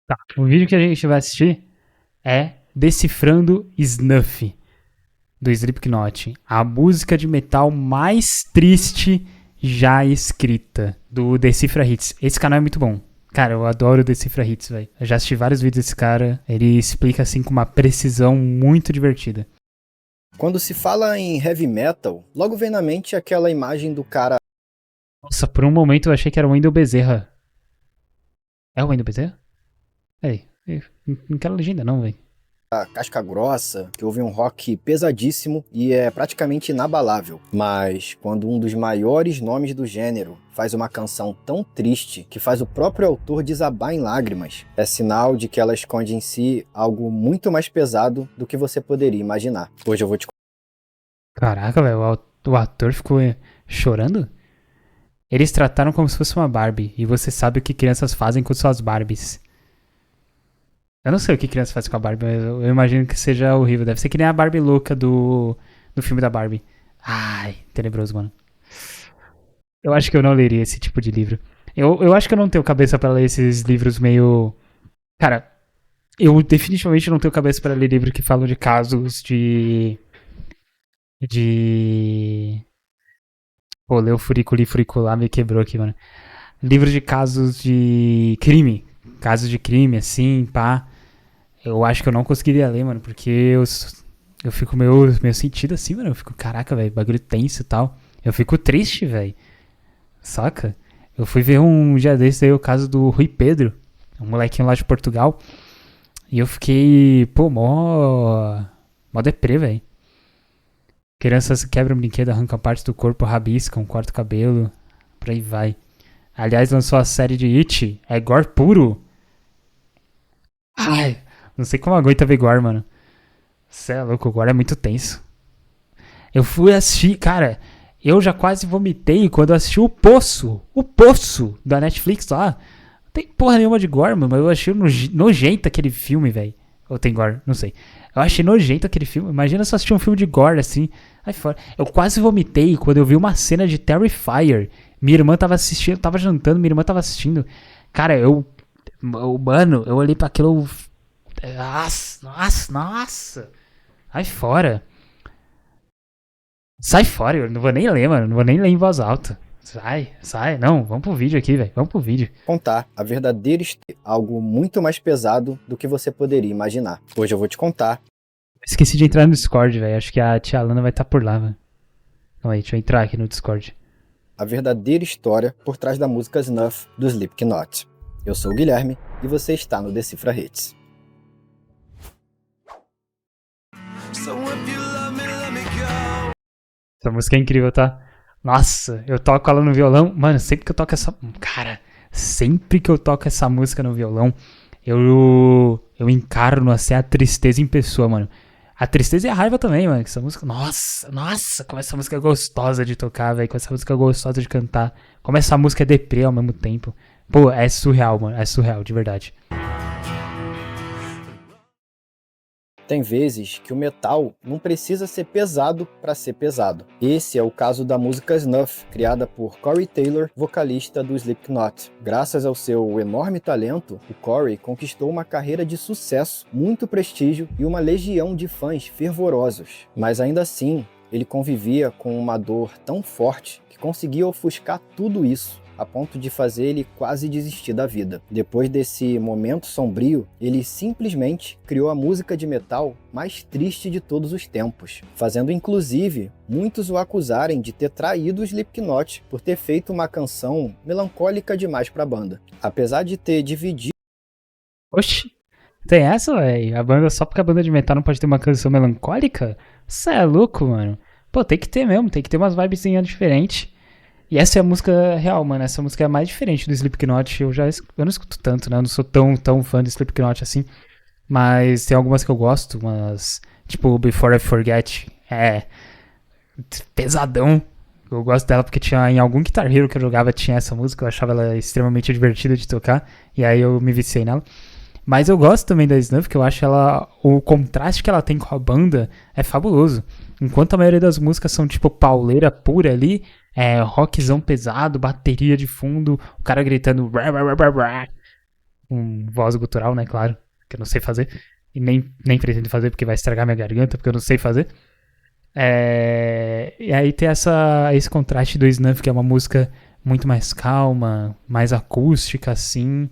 Tá, o vídeo que a gente vai assistir é Decifrando Snuff, do Slipknot. A música de metal mais triste já escrita, do Decifra Hits. Esse canal é muito bom. Cara, eu adoro o Decifra Hits, velho. Eu já assisti vários vídeos desse cara. Ele explica, assim, com uma precisão muito divertida. Quando se fala em heavy metal, logo vem na mente aquela imagem do cara Nossa, por um momento eu achei que era o Wendel Bezerra. É o Wendel Bezerra? Não quero legenda não, velho. casca grossa, que ouve um rock pesadíssimo e é praticamente inabalável. Mas quando um dos maiores nomes do gênero faz uma canção tão triste que faz o próprio autor desabar em lágrimas, é sinal de que ela esconde em si algo muito mais pesado do que você poderia imaginar. Hoje eu vou te Caraca, velho, o ator ficou chorando? Eles trataram como se fosse uma Barbie, e você sabe o que crianças fazem com suas Barbies. Eu não sei o que crianças fazem com a Barbie, mas eu imagino que seja horrível. Deve ser que nem a Barbie louca do filme da Barbie. Ai, tenebroso, mano. Eu acho que eu não leria esse tipo de livro. Eu acho que eu não tenho cabeça pra ler esses livros meio... Cara, eu definitivamente não tenho cabeça pra ler livros que falam de casos de... Pô, ler o furicular me quebrou aqui, mano. Livros de casos de crime. Casos de crime, assim, pá. Eu acho que eu não conseguiria ler, mano, porque eu fico meio sentido assim, mano. Eu fico, caraca, velho, bagulho tenso e tal. Eu fico triste, velho. Saca? Eu fui ver um dia desse aí o caso do Rui Pedro, um molequinho lá de Portugal. E eu fiquei, pô, mó deprê, velho. Crianças quebram brinquedo, arrancam partes do corpo, rabiscam, cortam o cabelo. Por aí vai. Aliás, lançou a série de It. É gore puro. Ai, não sei como aguenta ver gore, mano. Cê é louco, o gore é muito tenso. Eu fui assistir, cara, eu já quase vomitei quando assisti o Poço. O Poço da Netflix lá. Não tem porra nenhuma de gore, mano, mas eu achei nojento aquele filme, velho. Ou tem gore, não sei. Eu achei nojento aquele filme. Imagina se eu assistir um filme de gore assim. Ai, fora. Eu quase vomitei quando eu vi uma cena de Terrifier. Minha irmã tava assistindo, tava jantando, minha irmã tava assistindo. Cara, mano, eu olhei pra aquilo. Nossa. Sai fora. Sai fora, eu não vou nem ler, mano. Não vou nem ler em voz alta. Sai. Não, vamos pro vídeo aqui, velho. Vamos pro vídeo. contar a verdadeira história, algo muito mais pesado do que você poderia imaginar. Hoje eu vou te contar Esqueci de entrar no Discord, velho. Acho que a tia Alana vai estar por lá, velho. Calma aí, deixa eu entrar aqui no Discord. a verdadeira história por trás da música Snuff do Slipknot. Eu sou o Guilherme e você está no Decifra Hits. Essa música é incrível, tá? Nossa, eu toco ela no violão. Mano, sempre que eu toco essa. Cara, sempre que eu toco essa música no violão, eu encarno assim a tristeza em pessoa, mano. A tristeza e a raiva também, mano. Essa música. Nossa, como essa música é gostosa de tocar, velho. Como essa música é gostosa de cantar. Como essa música é deprê ao mesmo tempo. Pô, é surreal, mano. É surreal, de verdade. Tem vezes que o metal não precisa ser pesado para ser pesado. Esse é o caso da música Snuff, criada por Corey Taylor, vocalista do Slipknot. Graças ao seu enorme talento, o Corey conquistou uma carreira de sucesso, muito prestígio e uma legião de fãs fervorosos. Mas ainda assim, ele convivia com uma dor tão forte que conseguia ofuscar tudo isso, a ponto de fazer ele quase desistir da vida. Depois desse momento sombrio, ele simplesmente criou a música de metal mais triste de todos os tempos, fazendo inclusive muitos o acusarem de ter traído o Slipknot por ter feito uma canção melancólica demais para a banda. Apesar de ter dividido Oxi, tem essa, velho? A banda, só porque a banda de metal não pode ter uma canção melancólica? Você é louco, mano. Pô, tem que ter mesmo, tem que ter umas vibezinhas diferentes. E essa é a música real, mano. Essa música é a mais diferente do Slipknot. Eu não escuto tanto, né? Eu não sou tão fã do Slipknot assim. Mas tem algumas que eu gosto, umas. Tipo, Before I Forget. É. Pesadão. Eu gosto dela porque tinha em algum Guitar Hero que eu jogava tinha essa música. Eu achava ela extremamente divertida de tocar. E aí eu me viciei nela. Mas eu gosto também da Snuff, que eu acho ela. O contraste que ela tem com a banda é fabuloso. Enquanto a maioria das músicas são tipo pauleira pura ali, rockzão pesado, bateria de fundo, o cara gritando. com voz gutural, né, claro, que eu não sei fazer. E nem pretendo fazer porque vai estragar minha garganta, porque eu não sei fazer. E aí tem esse contraste do Snuff, que é uma música muito mais calma, mais acústica, assim.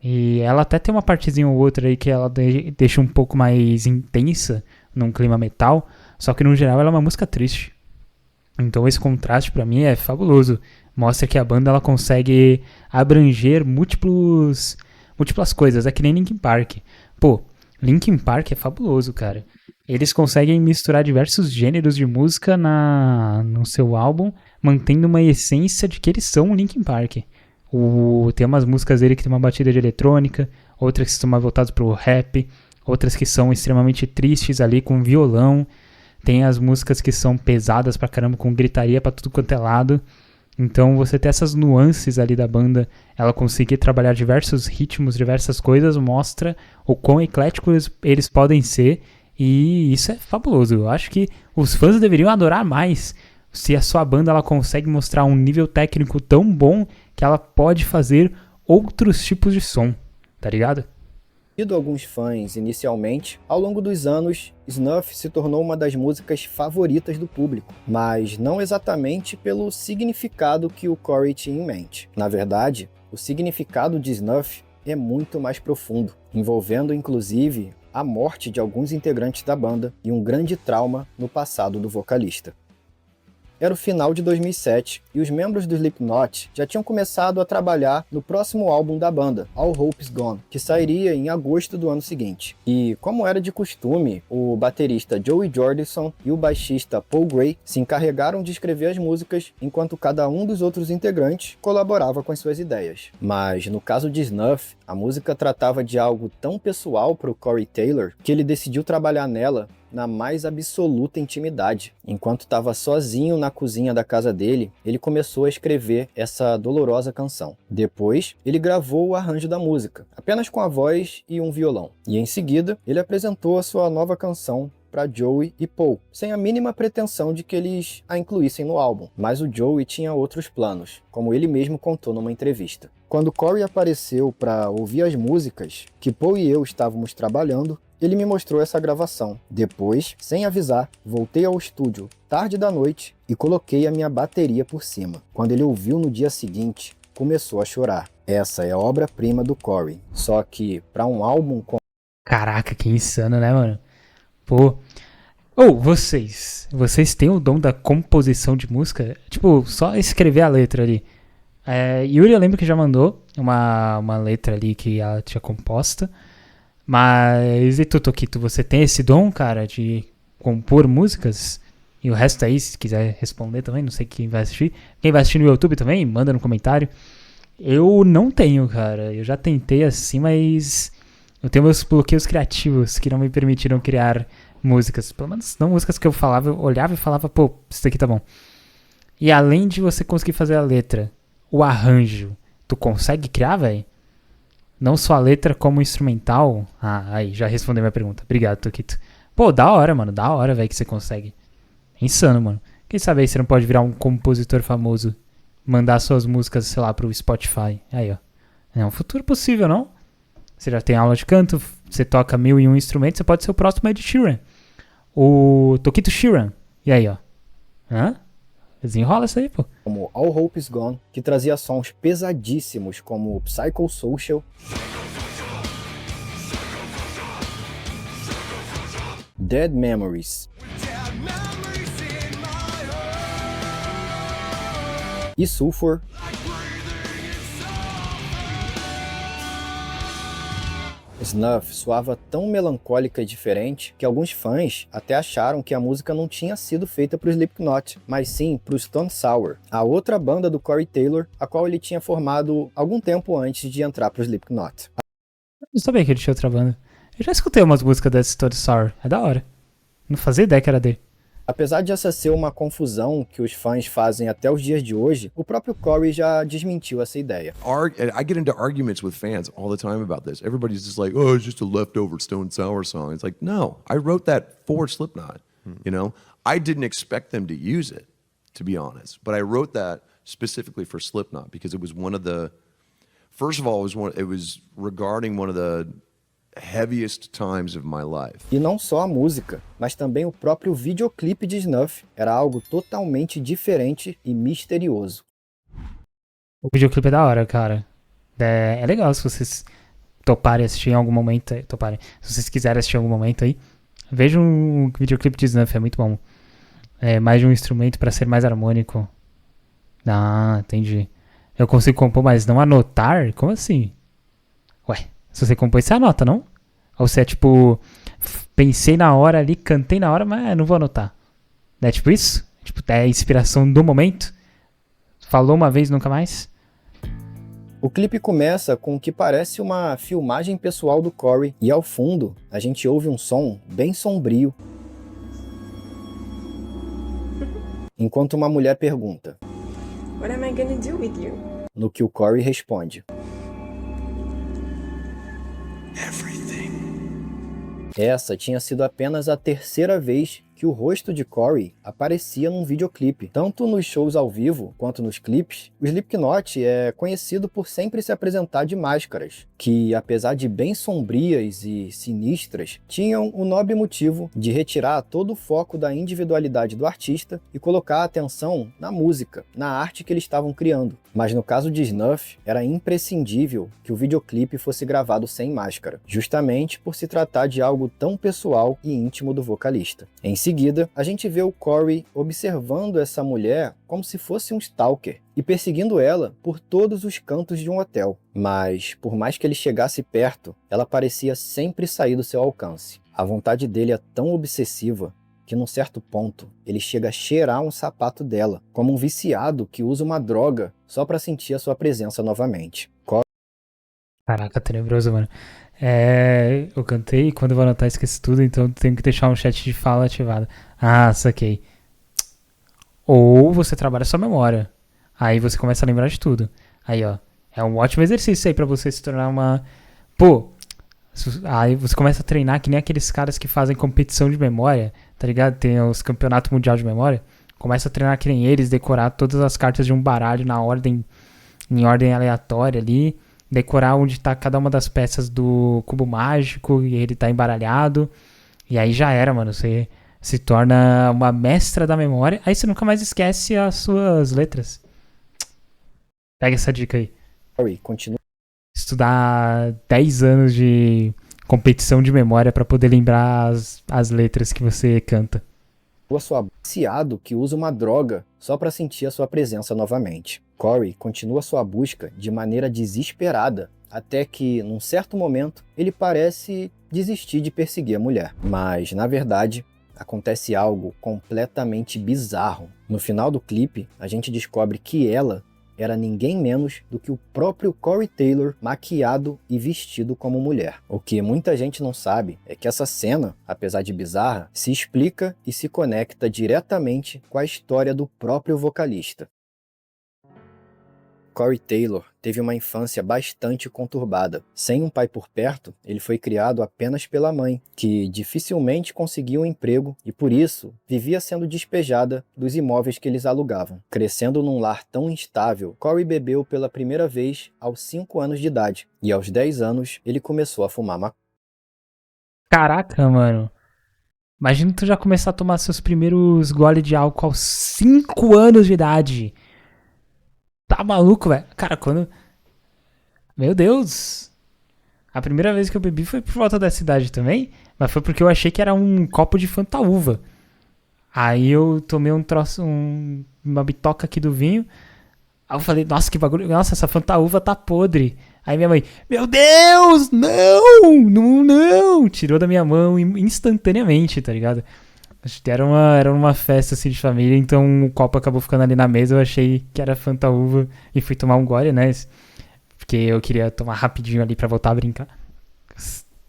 E ela até tem uma partezinha ou outra aí que ela deixa um pouco mais intensa num clima metal. Só que no geral ela é uma música triste. Então esse contraste pra mim é fabuloso. Mostra que a banda ela consegue abranger múltiplas coisas. É que nem Linkin Park. Pô, Linkin Park é fabuloso, cara. Eles conseguem misturar diversos gêneros de música no seu álbum, mantendo uma essência de que eles são o Linkin Park. Tem umas músicas dele que tem uma batida de eletrônica, outras que são mais voltadas pro rap, outras que são extremamente tristes ali com violão. Tem as músicas que são pesadas pra caramba, com gritaria pra tudo quanto é lado. Então você ter essas nuances ali da banda, ela conseguir trabalhar diversos ritmos, diversas coisas, mostra o quão ecléticos eles podem ser. E isso é fabuloso. Eu acho que os fãs deveriam adorar mais se a sua banda ela consegue mostrar um nível técnico tão bom que ela pode fazer outros tipos de som, tá ligado? Devido a alguns fãs inicialmente, ao longo dos anos, Snuff se tornou uma das músicas favoritas do público, mas não exatamente pelo significado que o Corey tinha em mente. Na verdade, o significado de Snuff é muito mais profundo, envolvendo inclusive a morte de alguns integrantes da banda e um grande trauma no passado do vocalista. Era o final de 2007 e os membros do Slipknot já tinham começado a trabalhar no próximo álbum da banda, All Hope Is Gone, que sairia em agosto do ano seguinte. E, como era de costume, o baterista Joey Jordison e o baixista Paul Gray se encarregaram de escrever as músicas, enquanto cada um dos outros integrantes colaborava com as suas ideias. Mas, no caso de Snuff, a música tratava de algo tão pessoal para o Corey Taylor que ele decidiu trabalhar nela na mais absoluta intimidade. Enquanto estava sozinho na cozinha da casa dele, ele começou a escrever essa dolorosa canção. Depois, ele gravou o arranjo da música, apenas com a voz e um violão. E em seguida, ele apresentou a sua nova canção para Joey e Paul, sem a mínima pretensão de que eles a incluíssem no álbum. Mas o Joey tinha outros planos, como ele mesmo contou numa entrevista. Quando Corey apareceu para ouvir as músicas que Paul e eu estávamos trabalhando, ele me mostrou essa gravação. Depois, sem avisar, voltei ao estúdio tarde da noite e coloquei a minha bateria por cima. Quando ele ouviu no dia seguinte, começou a chorar. Essa é a obra-prima do Corey. Só que, para um álbum com... Caraca, que insano, né, mano? Pô. Ou, vocês têm o dom da composição de música? Tipo, só escrever a letra ali. Yuri, eu lembro que já mandou uma letra ali que ela tinha composta. Mas e tu, Tokito, você tem esse dom, cara, de compor músicas? E o resto aí, se quiser responder também, não sei quem vai assistir. Quem vai assistir no YouTube também, manda no comentário. Eu não tenho, cara. Eu já tentei assim, mas eu tenho meus bloqueios criativos que não me permitiram criar músicas. Pelo menos não músicas que eu falava, eu olhava e falava, pô, isso daqui tá bom. E além de você conseguir fazer a letra, o arranjo, tu consegue criar, velho? Não só a letra como o instrumental. Ah, aí, já respondeu minha pergunta. Obrigado, Tokito. Pô, da hora, mano. Da hora, velho, que você consegue. É insano, mano. Quem sabe aí você não pode virar um compositor famoso. Mandar suas músicas, sei lá, pro Spotify. Aí, ó. É um futuro possível, não? Você já tem aula de canto, você toca 1001 instrumentos, você pode ser o próximo Ed Sheeran. O Tokito Sheeran. E aí, ó. Hã? Desenrola isso aí, pô. Como All Hope Is Gone, que trazia sons pesadíssimos como Psychosocial, Dead Memories e Sulfur. Snuff soava tão melancólica e diferente que alguns fãs até acharam que a música não tinha sido feita para o Slipknot, mas sim para o Stone Sour, a outra banda do Corey Taylor, a qual ele tinha formado algum tempo antes de entrar para o Slipknot. Eu sabia que ele tinha outra banda. Eu já escutei umas músicas desse Stone Sour, é da hora. Não fazia ideia que era dele. Apesar de essa ser uma confusão que os fãs fazem até os dias de hoje, o próprio Corey já desmentiu essa ideia. I get into arguments with fans all the time about this. Everybody's just like, oh, it's just a leftover Stone Sour song. It's like, no, I wrote that for Slipknot, you know? I didn't expect them to use it, to be honest. But I wrote that specifically for Slipknot because it was one of the First of all, it was regarding one of the heaviest times of my life. E não só a música, mas também o próprio videoclipe de Snuff era algo totalmente diferente e misterioso. O videoclipe é da hora, cara. É legal se vocês toparem assistir em algum momento. Se vocês quiserem assistir em algum momento aí, vejam um videoclipe de Snuff, é muito bom. É mais de um instrumento pra ser mais harmônico. Ah, entendi. Eu consigo compor, mas não anotar? Como assim? Ué, se você compõe, você anota, não? Ou você é tipo, pensei na hora ali, cantei na hora, mas não vou anotar. É tipo isso? Tipo, é a inspiração do momento? Falou uma vez, nunca mais? O clipe começa com o que parece uma filmagem pessoal do Corey, e ao fundo a gente ouve um som bem sombrio, enquanto uma mulher pergunta: What am I gonna do with you? No que o Corey responde: Essa tinha sido apenas a terceira vez que o rosto de Corey aparecia num videoclipe. Tanto nos shows ao vivo quanto nos clipes, o Slipknot é conhecido por sempre se apresentar de máscaras, que apesar de bem sombrias e sinistras, tinham o nobre motivo de retirar todo o foco da individualidade do artista e colocar a atenção na música, na arte que eles estavam criando. Mas no caso de Snuff, era imprescindível que o videoclipe fosse gravado sem máscara, justamente por se tratar de algo tão pessoal e íntimo do vocalista. Em seguida, a gente vê o Corey observando essa mulher como se fosse um stalker e perseguindo ela por todos os cantos de um hotel. Mas, por mais que ele chegasse perto, ela parecia sempre sair do seu alcance. A vontade dele é tão obsessiva que num certo ponto ele chega a cheirar um sapato dela, como um viciado que usa uma droga só para sentir a sua presença novamente. Caraca, tenebroso, mano. Eu cantei e quando eu vou anotar esqueci tudo, então tenho que deixar um chat de fala ativado. Ah, saquei. Ou você trabalha sua memória. Aí você começa a lembrar de tudo. Aí, ó, é um ótimo exercício aí pra você se tornar uma... Pô, aí você começa a treinar que nem aqueles caras que fazem competição de memória, tá ligado? Tem os campeonatos mundial de memória. Começa a treinar que nem eles, decorar todas as cartas de um baralho em ordem aleatória ali. Decorar onde tá cada uma das peças do cubo mágico e ele tá embaralhado. E aí já era, mano. Você se torna uma mestra da memória. Aí você nunca mais esquece as suas letras. Pega essa dica aí. Corey continua Estudar 10 anos de competição de memória pra poder lembrar as letras que você canta. sua viciado que usa uma droga só para sentir a sua presença novamente. Corey continua sua busca de maneira desesperada, até que, num certo momento, ele parece desistir de perseguir a mulher. Mas, na verdade, acontece algo completamente bizarro. No final do clipe, a gente descobre que ela era ninguém menos do que o próprio Corey Taylor maquiado e vestido como mulher. O que muita gente não sabe é que essa cena, apesar de bizarra, se explica e se conecta diretamente com a história do próprio vocalista. Corey Taylor teve uma infância bastante conturbada. Sem um pai por perto, ele foi criado apenas pela mãe, que dificilmente conseguia um emprego e, por isso, vivia sendo despejada dos imóveis que eles alugavam. Crescendo num lar tão instável, Corey bebeu pela primeira vez aos 5 anos de idade, e aos 10 anos ele começou a fumar maconha. Caraca, mano. Imagina tu já começar a tomar seus primeiros goles de álcool aos 5 anos de idade. Tá maluco, velho? Cara, quando... Meu Deus. A primeira vez que eu bebi foi por volta dessa idade também, mas foi porque eu achei que era um copo de Fanta-uva. Aí eu tomei um troço, uma bitoca aqui do vinho. Aí eu falei, nossa, que bagulho. Nossa, essa Fanta-uva tá podre. Aí minha mãe, meu Deus, não. Tirou da minha mão instantaneamente, tá ligado? Era uma festa assim de família, então o copo acabou ficando ali na mesa. Eu achei que era Fanta-uva e fui tomar um gole, né? Porque eu queria tomar rapidinho ali pra voltar a brincar.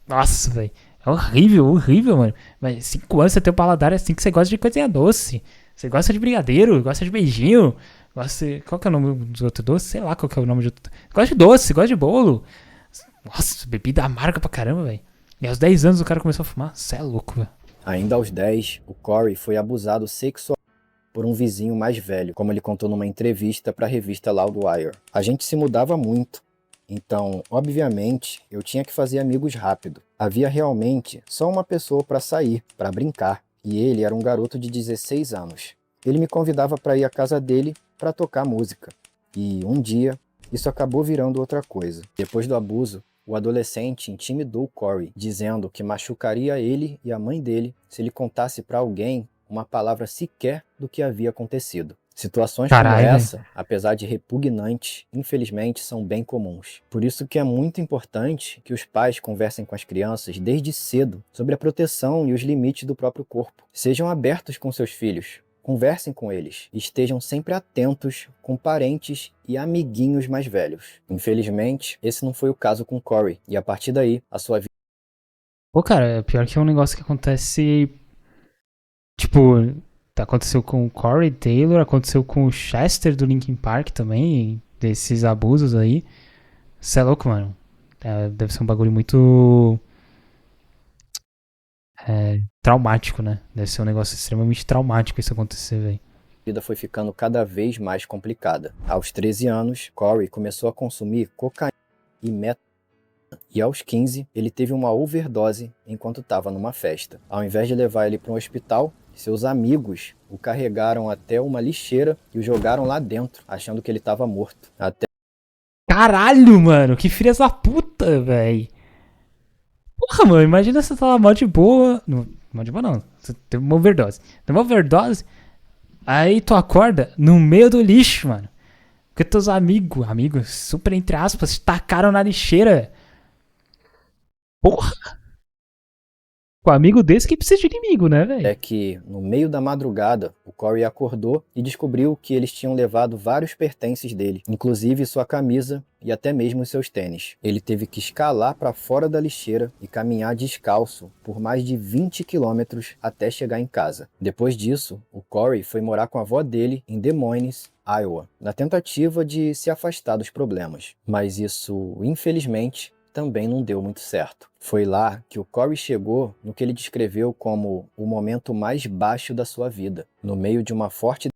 Nossa, velho. É horrível, mano. Mas 5 anos você tem o paladar assim que você gosta de coisinha doce. Você gosta de brigadeiro, gosta de beijinho. Qual que é o nome dos outros doces? Sei lá qual que é o nome de outro. Gosta de doce, gosta de bolo. Nossa, bebida amarga pra caramba, velho. E aos 10 anos o cara começou a fumar. Você é louco, velho. Ainda aos 10, o Corey foi abusado sexualmente por um vizinho mais velho, como ele contou numa entrevista para a revista Loudwire. A gente se mudava muito, Então, obviamente, eu tinha que fazer amigos rápido. Havia realmente só uma pessoa para sair, para brincar, e ele era um garoto de 16 anos. Ele me convidava para ir à casa dele para tocar música. E um dia, isso acabou virando outra coisa. Depois do abuso, o adolescente intimidou Corey, dizendo que machucaria ele e a mãe dele se ele contasse para alguém uma palavra sequer do que havia acontecido. Situações como Caralho, velho. essa, apesar de repugnantes, infelizmente são bem comuns. Por isso que é muito importante que os pais conversem com as crianças desde cedo sobre a proteção e os limites do próprio corpo. Sejam abertos com seus filhos, conversem com eles e estejam sempre atentos com parentes e amiguinhos mais velhos. Infelizmente, esse não foi o caso com Corey, e a partir daí, a sua vida Pô, cara, pior que é um negócio que acontece. Tipo, aconteceu com o Corey Taylor, aconteceu com o Chester do Linkin Park também, desses abusos aí. Você é louco, mano. Deve ser um bagulho muito traumático, né? Deve ser um negócio extremamente traumático isso acontecer, velho. foi ficando cada vez mais complicada. Aos 13 anos, Corey começou a consumir cocaína e metanfetamina. E aos 15, ele teve uma overdose enquanto estava numa festa. Ao invés de levar ele para um hospital, seus amigos o carregaram até uma lixeira e o jogaram lá dentro, achando que ele estava morto. Até Caralho, mano, que filha da puta, velho. Porra, mano, imagina você tá lá mó de boa. Não, mó de boa não, você teve uma overdose. Tem uma overdose, aí tu acorda no meio do lixo, mano. Porque teus amigos, super entre aspas, te tacaram na lixeira. Porra! Com amigo desse que precisa de inimigo, né, velho? que, no meio da madrugada, o Corey acordou e descobriu que eles tinham levado vários pertences dele, inclusive sua camisa e até mesmo seus tênis. Ele teve que escalar para fora da lixeira e caminhar descalço por mais de 20 quilômetros até chegar em casa. Depois disso, o Corey foi morar com a avó dele em Des Moines, Iowa, na tentativa de se afastar dos problemas. Mas isso, infelizmente, também não deu muito certo. Foi lá que o Corey chegou no que ele descreveu como o momento mais baixo da sua vida, no meio de uma forte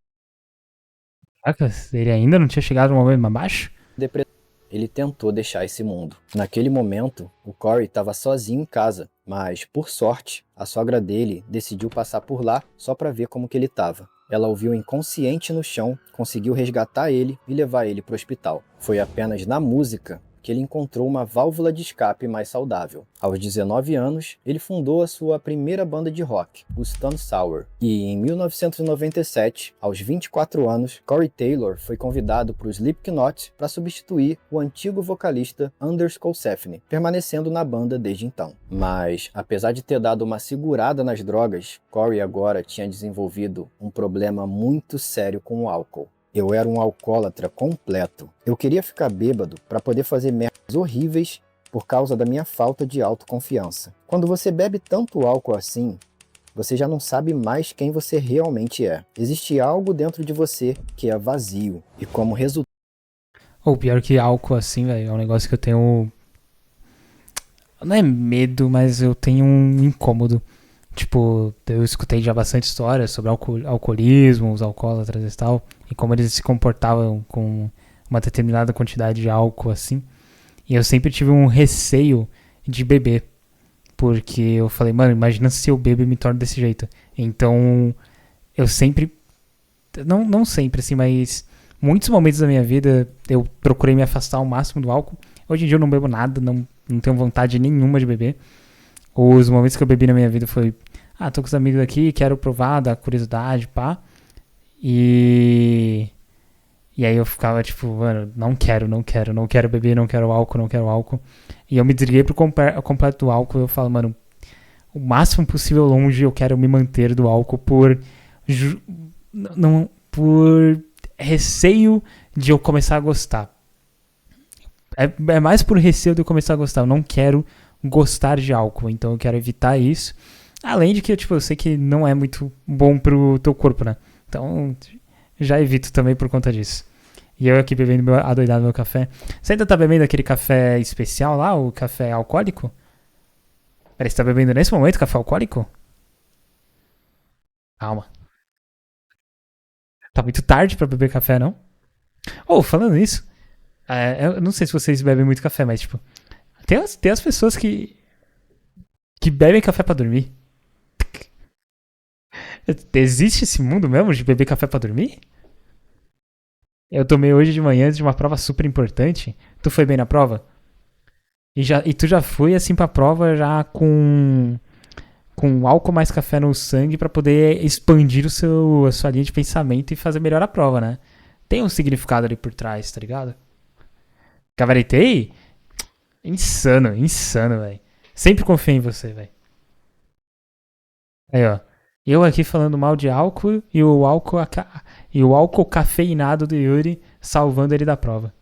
Caraca, ele ainda não tinha chegado no momento mais baixo? depressão. Ele tentou deixar esse mundo. Naquele momento, o Corey estava sozinho em casa, mas, por sorte, a sogra dele decidiu passar por lá só para ver como que ele estava. Ela o viu inconsciente no chão, conseguiu resgatar ele e levar ele para o hospital. Foi apenas na música que ele encontrou uma válvula de escape mais saudável. Aos 19 anos, ele fundou a sua primeira banda de rock, o Stone Sour. E em 1997, aos 24 anos, Corey Taylor foi convidado para o Slipknot para substituir o antigo vocalista Anders Kosefne, permanecendo na banda desde então. Mas, apesar de ter dado uma segurada nas drogas, Corey agora tinha desenvolvido um problema muito sério com o álcool. Eu era um alcoólatra completo. Eu queria ficar bêbado para poder fazer merdas horríveis por causa da minha falta de autoconfiança. Quando você bebe tanto álcool assim, você já não sabe mais quem você realmente é. Existe algo dentro de você que é vazio. E como resultado... Ou pior que álcool assim, velho, é um negócio que eu tenho... Não é medo, mas eu tenho um incômodo. Tipo, eu escutei já bastante histórias sobre alcoolismo, os alcoólatras e tal, e como eles se comportavam com uma determinada quantidade de álcool, assim. E eu sempre tive um receio de beber, porque eu falei, mano, imagina se eu bebo e me torno desse jeito. Então, eu sempre, não sempre, assim, mas muitos momentos da minha vida eu procurei me afastar ao máximo do álcool. Hoje em dia eu não bebo nada, não tenho vontade nenhuma de beber. Os momentos que eu bebi na minha vida foi... tô com os amigos aqui, quero provar, dar curiosidade, pá. E aí eu ficava tipo, mano, não quero beber, não quero álcool. E eu me desliguei pro completo do álcool e eu falo, mano, o máximo possível longe eu quero me manter do álcool por receio de eu começar a gostar. É mais por receio de eu começar a gostar, eu não quero gostar de álcool, então eu quero evitar isso. Além de que eu sei que não é muito bom pro teu corpo, né? Então já evito também por conta disso. E eu aqui bebendo adoidado meu café. Você ainda tá bebendo aquele café especial lá, o café alcoólico? Peraí, você tá bebendo nesse momento café alcoólico? Calma. Tá muito tarde pra beber café, não? Falando nisso, Eu não sei se vocês bebem muito café, mas, tipo, tem as pessoas que bebem café pra dormir. Existe esse mundo mesmo de beber café pra dormir? Eu tomei hoje de manhã de uma prova super importante. Tu foi bem na prova? E tu já foi assim pra prova já com álcool mais café no sangue pra poder expandir a sua linha de pensamento e fazer melhor a prova, né? Tem um significado ali por trás, tá ligado? Gabaritei? Insano, velho. Sempre confiei em você, velho. Aí, ó. Eu aqui falando mal de álcool e o álcool cafeinado do Yuri salvando ele da prova.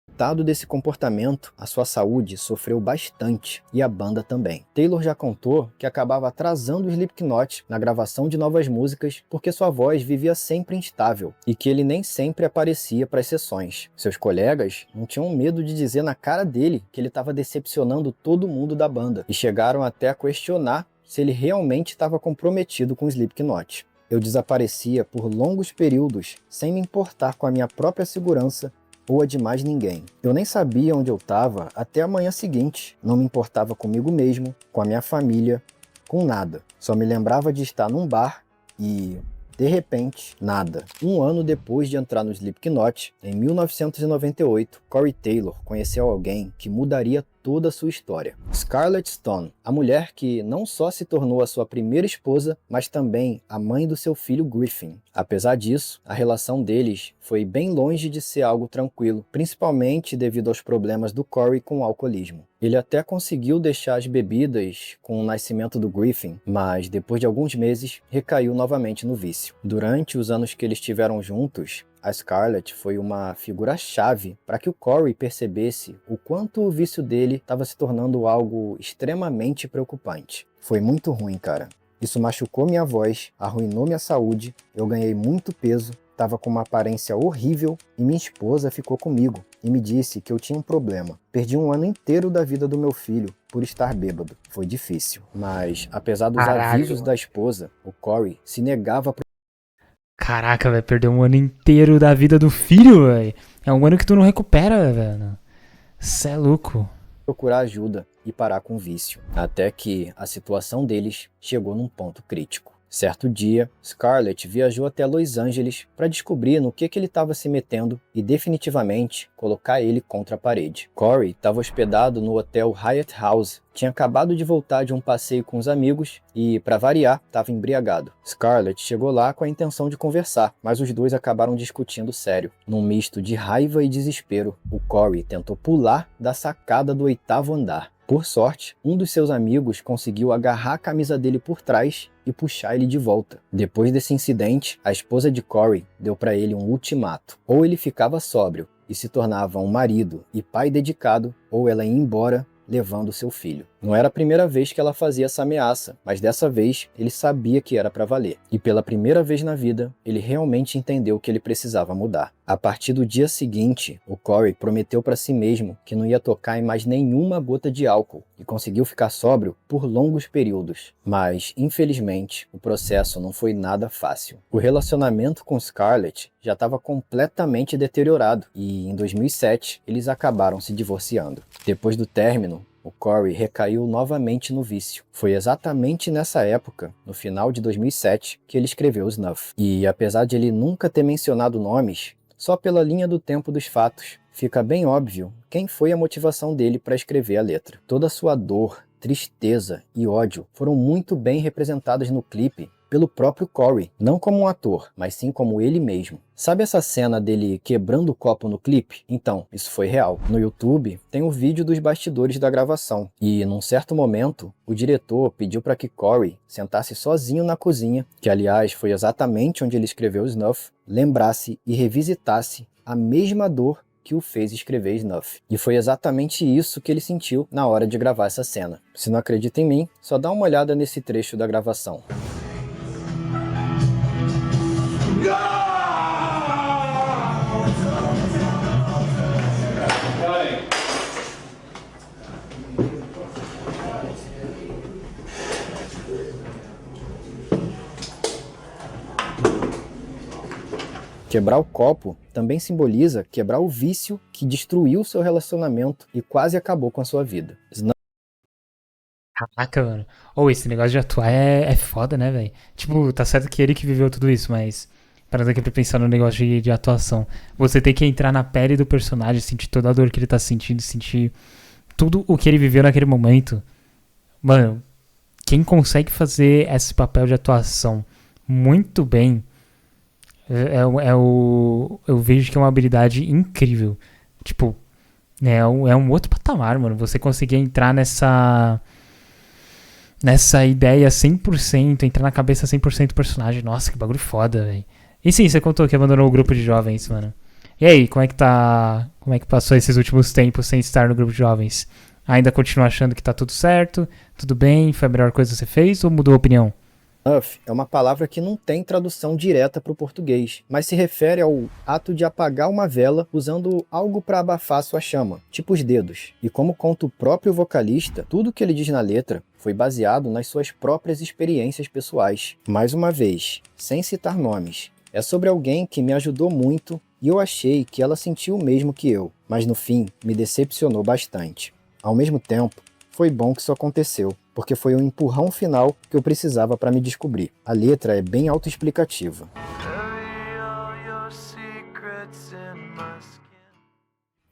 Resultado desse comportamento, a sua saúde sofreu bastante e a banda também. Taylor já contou que acabava atrasando o Slipknot na gravação de novas músicas porque sua voz vivia sempre instável e que ele nem sempre aparecia para as sessões. Seus colegas não tinham medo de dizer na cara dele que ele estava decepcionando todo mundo da banda e chegaram até a questionar se ele realmente estava comprometido com o Slipknot. Eu desaparecia por longos períodos sem me importar com a minha própria segurança ou a de mais ninguém. Eu nem sabia onde eu estava até a manhã seguinte. Não me importava comigo mesmo, com a minha família, com nada. Só me lembrava de estar num bar e, de repente, nada. Um ano depois de entrar no Slipknot, em 1998, Corey Taylor conheceu alguém que mudaria toda a sua história. Scarlett Stone, a mulher que não só se tornou a sua primeira esposa, mas também a mãe do seu filho Griffin. Apesar disso, a relação deles foi bem longe de ser algo tranquilo, principalmente devido aos problemas do Corey com o alcoolismo. Ele até conseguiu deixar as bebidas com o nascimento do Griffin, mas depois de alguns meses recaiu novamente no vício. Durante os anos que eles estiveram juntos, a Scarlett foi uma figura-chave para que o Corey percebesse o quanto o vício dele estava se tornando algo extremamente preocupante. Foi muito ruim, cara. Isso machucou minha voz, arruinou minha saúde, eu ganhei muito peso, estava com uma aparência horrível e minha esposa ficou comigo e me disse que eu tinha um problema. Perdi um ano inteiro da vida do meu filho por estar bêbado. Foi difícil, mas apesar dos avisos da esposa, o Corey se negava a Caraca, velho, perdeu um ano inteiro da vida do filho, velho. É um ano que tu não recupera, velho. Cê é louco. procurar ajuda e parar com o vício, até que a situação deles chegou num ponto crítico. Certo dia, Scarlett viajou até Los Angeles para descobrir no que ele estava se metendo e definitivamente colocar ele contra a parede. Corey estava hospedado no hotel Hyatt House, tinha acabado de voltar de um passeio com os amigos e, para variar, estava embriagado. Scarlett chegou lá com a intenção de conversar, mas os dois acabaram discutindo sério. Num misto de raiva e desespero, o Corey tentou pular da sacada do 8º andar. Por sorte, um dos seus amigos conseguiu agarrar a camisa dele por trás e puxar ele de volta. Depois desse incidente, a esposa de Corey deu para ele um ultimato. Ou ele ficava sóbrio e se tornava um marido e pai dedicado, ou ela ia embora levando seu filho. Não era a primeira vez que ela fazia essa ameaça, mas dessa vez ele sabia que era para valer. E pela primeira vez na vida, ele realmente entendeu que ele precisava mudar. A partir do dia seguinte, o Corey prometeu para si mesmo que não ia tocar em mais nenhuma gota de álcool e conseguiu ficar sóbrio por longos períodos. Mas, infelizmente, o processo não foi nada fácil. O relacionamento com Scarlett já estava completamente deteriorado e, em 2007, eles acabaram se divorciando. Depois do término, o Corey recaiu novamente no vício. Foi exatamente nessa época, no final de 2007, que ele escreveu o Snuff. E apesar de ele nunca ter mencionado nomes, só pela linha do tempo dos fatos, fica bem óbvio quem foi a motivação dele para escrever a letra. Toda a sua dor, tristeza e ódio foram muito bem representadas no clipe pelo próprio Corey, não como um ator, mas sim como ele mesmo. Sabe essa cena dele quebrando o copo no clipe? Então, isso foi real. No YouTube tem o vídeo dos bastidores da gravação e, num certo momento, o diretor pediu para que Corey sentasse sozinho na cozinha, que aliás foi exatamente onde ele escreveu o Snuff, lembrasse e revisitasse a mesma dor que o fez escrever Snuff. E foi exatamente isso que ele sentiu na hora de gravar essa cena. Se não acredita em mim, só dá uma olhada nesse trecho da gravação. Quebrar o copo também simboliza quebrar o vício que destruiu seu relacionamento e quase acabou com a sua vida. Caraca, mano. Ou esse negócio de atuar é foda, né, velho? Tipo, tá certo que ele que viveu tudo isso, mas parando aqui pra pensar no negócio de atuação. Você tem que entrar na pele do personagem, sentir toda a dor que ele tá sentindo, sentir tudo o que ele viveu naquele momento. Mano, quem consegue fazer esse papel de atuação muito bem, eu vejo que é uma habilidade incrível. Tipo, é um outro patamar, mano. Você conseguir entrar nessa ideia 100%, entrar na cabeça 100% do personagem. Nossa, que bagulho foda, velho. E sim, você contou que abandonou o grupo de jovens, mano. E aí, como é que tá? Como é que passou esses últimos tempos sem estar no grupo de jovens? Ainda continua achando que tá tudo certo? Tudo bem? Foi a melhor coisa que você fez ou mudou a opinião? Snuff é uma palavra que não tem tradução direta para o português, mas se refere ao ato de apagar uma vela usando algo para abafar sua chama, tipo os dedos. E como conta o próprio vocalista, tudo que ele diz na letra foi baseado nas suas próprias experiências pessoais. Mais uma vez, sem citar nomes, é sobre alguém que me ajudou muito e eu achei que ela sentiu o mesmo que eu, mas no fim me decepcionou bastante. Ao mesmo tempo, foi bom que isso aconteceu, porque foi um empurrão final que eu precisava para me descobrir. A letra é bem autoexplicativa.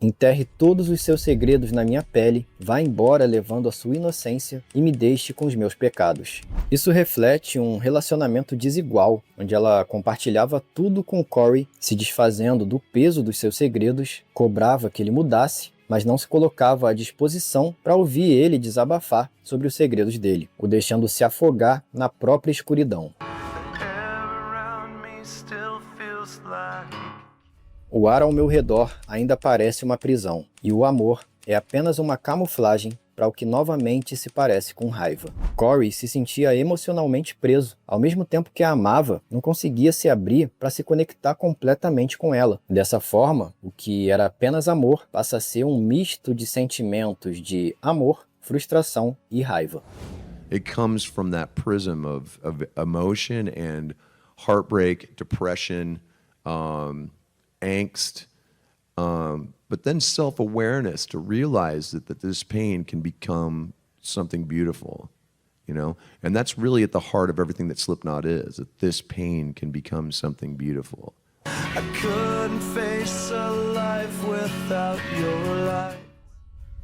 Enterre todos os seus segredos na minha pele, vá embora levando a sua inocência e me deixe com os meus pecados. Isso reflete um relacionamento desigual, onde ela compartilhava tudo com Corey, se desfazendo do peso dos seus segredos, cobrava que ele mudasse, mas não se colocava à disposição para ouvir ele desabafar sobre os segredos dele, o deixando se afogar na própria escuridão. O ar ao meu redor ainda parece uma prisão, e o amor é apenas uma camuflagem para o que novamente se parece com raiva. Corey se sentia emocionalmente preso, ao mesmo tempo que a amava, não conseguia se abrir para se conectar completamente com ela. Dessa forma, o que era apenas amor passa a ser um misto de sentimentos de amor, frustração e raiva. It comes from that prism of emotion and heartbreak, depression, angst, but then self-awareness to realize that this pain can become something beautiful, you know? And that's really at the heart of everything that Slipknot is, that this pain can become something beautiful. I couldn't face a life without your light.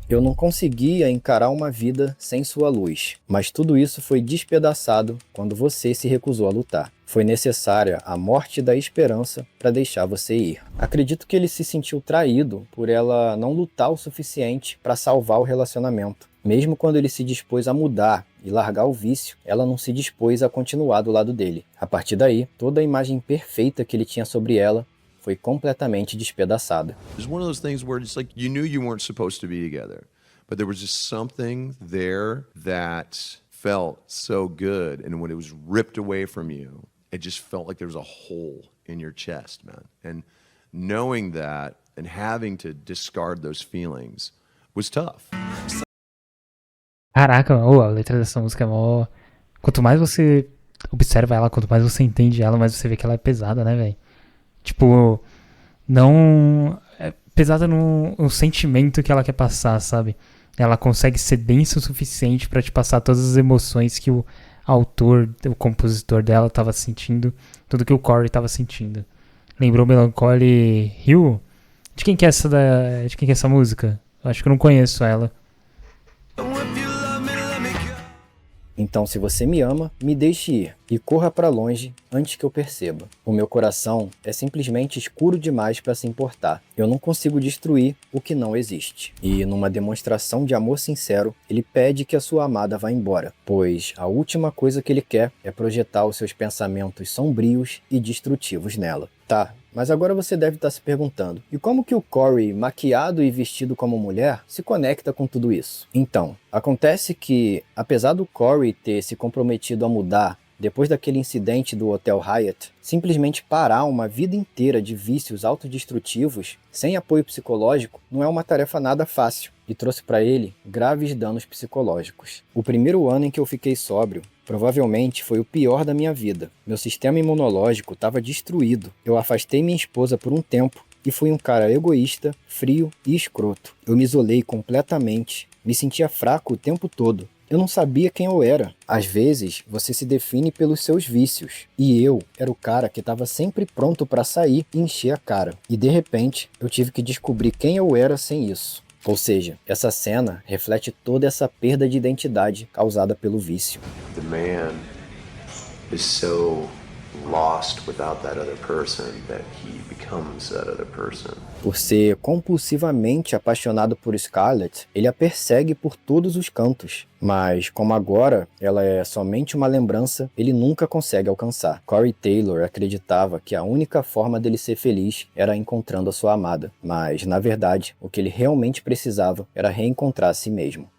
Eu não conseguia encarar uma vida sem sua luz, mas tudo isso foi despedaçado quando você se recusou a lutar. Foi necessária a morte da esperança para deixar você ir. Acredito que ele se sentiu traído por ela não lutar o suficiente para salvar o relacionamento. Mesmo quando ele se dispôs a mudar e largar o vício, ela não se dispôs a continuar do lado dele. A partir daí, toda a imagem perfeita que ele tinha sobre ela foi completamente despedaçada. It was one of those things where it's like you knew you weren't supposed to be together, but there was just something there that felt so good, and when it was ripped away from you, it just felt like there was a hole in your chest, man. And knowing that and having to discard those feelings was tough. Caraca, a letra dessa música é mó... Quanto mais você observa ela, quanto mais você entende ela, mais você vê que ela é pesada, né, velho? Tipo, não... É pesada no sentimento que ela quer passar, sabe? Ela consegue ser densa o suficiente pra te passar todas as emoções que o autor, o compositor dela tava sentindo, tudo que o Corey tava sentindo. Lembrou Melancholy Hill? De quem que é essa música? Eu acho que eu não conheço ela. Então, se você me ama, me deixe ir e corra para longe antes que eu perceba. O meu coração é simplesmente escuro demais para se importar. Eu não consigo destruir o que não existe. E, numa demonstração de amor sincero, ele pede que a sua amada vá embora, pois a última coisa que ele quer é projetar os seus pensamentos sombrios e destrutivos nela. Tá, mas agora você deve estar se perguntando, e como que o Corey, maquiado e vestido como mulher, se conecta com tudo isso? Então, acontece que, apesar do Corey ter se comprometido a mudar depois daquele incidente do Hotel Hyatt, simplesmente parar uma vida inteira de vícios autodestrutivos sem apoio psicológico não é uma tarefa nada fácil e trouxe para ele graves danos psicológicos. O primeiro ano em que eu fiquei sóbrio provavelmente foi o pior da minha vida. Meu sistema imunológico estava destruído. Eu afastei minha esposa por um tempo e fui um cara egoísta, frio e escroto. Eu me isolei completamente, me sentia fraco o tempo todo. Eu não sabia quem eu era. Às vezes, você se define pelos seus vícios. E eu era o cara que estava sempre pronto para sair e encher a cara. E de repente, eu tive que descobrir quem eu era sem isso. Ou seja, essa cena reflete toda essa perda de identidade causada pelo vício. The man is so lost without that other person that he becomes that other person. Por ser compulsivamente apaixonado por Scarlett, ele a persegue por todos os cantos. Mas, como agora ela é somente uma lembrança, ele nunca consegue alcançar. Corey Taylor acreditava que a única forma dele ser feliz era encontrando a sua amada. Mas, na verdade, o que ele realmente precisava era reencontrar a si mesmo.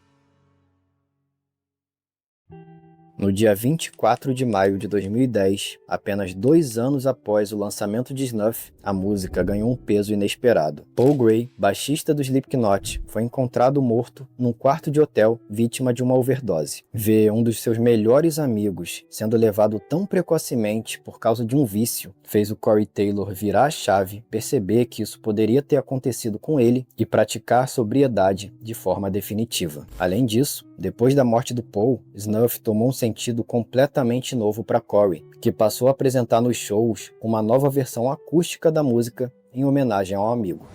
No dia 24 de maio de 2010, apenas 2 anos após o lançamento de Snuff, a música ganhou um peso inesperado. Paul Gray, baixista do Slipknot, foi encontrado morto num quarto de hotel, vítima de uma overdose. Ver um dos seus melhores amigos sendo levado tão precocemente por causa de um vício fez o Corey Taylor virar a chave, perceber que isso poderia ter acontecido com ele e praticar sobriedade de forma definitiva. Além disso, depois da morte do Paul, Snuff tomou um sentido completamente novo para Corey, que passou a apresentar nos shows uma nova versão acústica da música em homenagem ao amigo.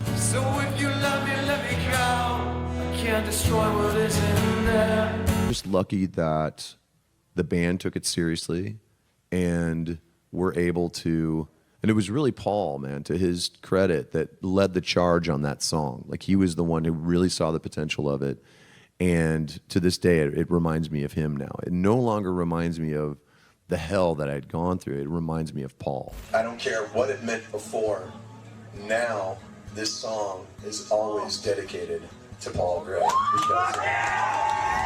Just lucky that the band took it seriously and were able to, and it was really Paul, man, to his credit, that led the charge on that song. Like, he was the one who really saw the potential of it. And to this day, it reminds me of him now. It no longer reminds me of the hell that I'd gone through. It reminds me of Paul. I don't care what it meant before. Now, this song is always dedicated to Paul Gray.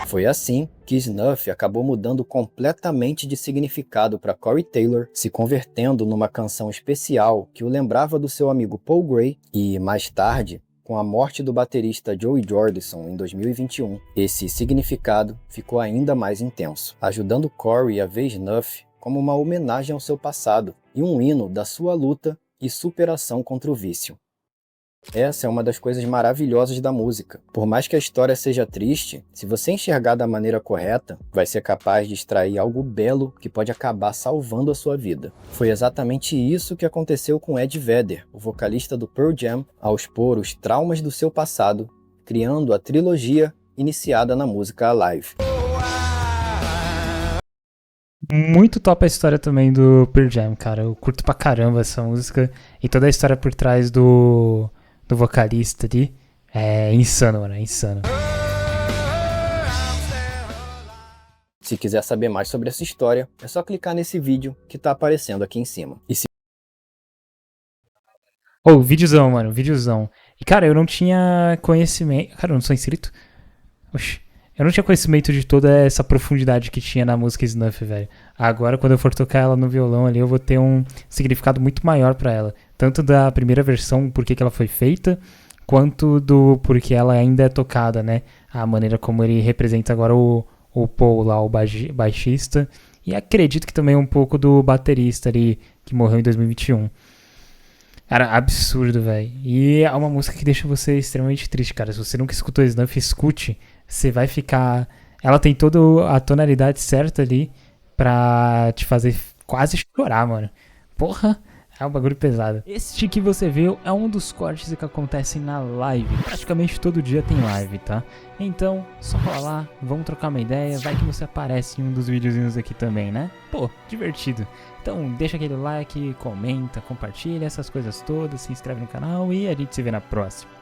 Foi assim que Snuff acabou mudando completamente de significado para Corey Taylor, se convertendo numa canção especial que o lembrava do seu amigo Paul Gray e, mais tarde, com a morte do baterista Joey Jordison em 2021, esse significado ficou ainda mais intenso, ajudando Corey a ver Snuff como uma homenagem ao seu passado e um hino da sua luta e superação contra o vício. Essa é uma das coisas maravilhosas da música. Por mais que a história seja triste, se você enxergar da maneira correta, vai ser capaz de extrair algo belo que pode acabar salvando a sua vida. Foi exatamente isso que aconteceu com Ed Vedder, o vocalista do Pearl Jam, ao expor os traumas do seu passado, criando a trilogia iniciada na música Alive. Muito top a história também do Pearl Jam, cara. Eu curto pra caramba essa música e toda a história por trás do vocalista ali. É insano, mano, é insano. Se quiser saber mais sobre essa história, é só clicar nesse vídeo que tá aparecendo aqui em cima. Videozão, mano, videozão. E, cara, eu não tinha conhecimento... Cara, eu não sou inscrito? Oxi. Eu não tinha conhecimento de toda essa profundidade que tinha na música Snuff, velho. Agora, quando eu for tocar ela no violão ali, eu vou ter um significado muito maior pra ela. Tanto da primeira versão, por que ela foi feita, quanto do porquê ela ainda é tocada, né? A maneira como ele representa agora o Paul lá, o baixista. E acredito que também um pouco do baterista ali, que morreu em 2021. Cara, absurdo, velho. E é uma música que deixa você extremamente triste, cara. Se você nunca escutou Snuff, escute. Você vai ficar... Ela tem toda a tonalidade certa ali pra te fazer quase chorar, mano. Porra, é um bagulho pesado. Este que você viu é um dos cortes que acontecem na live. Praticamente todo dia tem live, tá? Então, só cola lá, vamos trocar uma ideia. Vai que você aparece em um dos videozinhos aqui também, né? Pô, divertido. Então, deixa aquele like, comenta, compartilha essas coisas todas, se inscreve no canal e a gente se vê na próxima.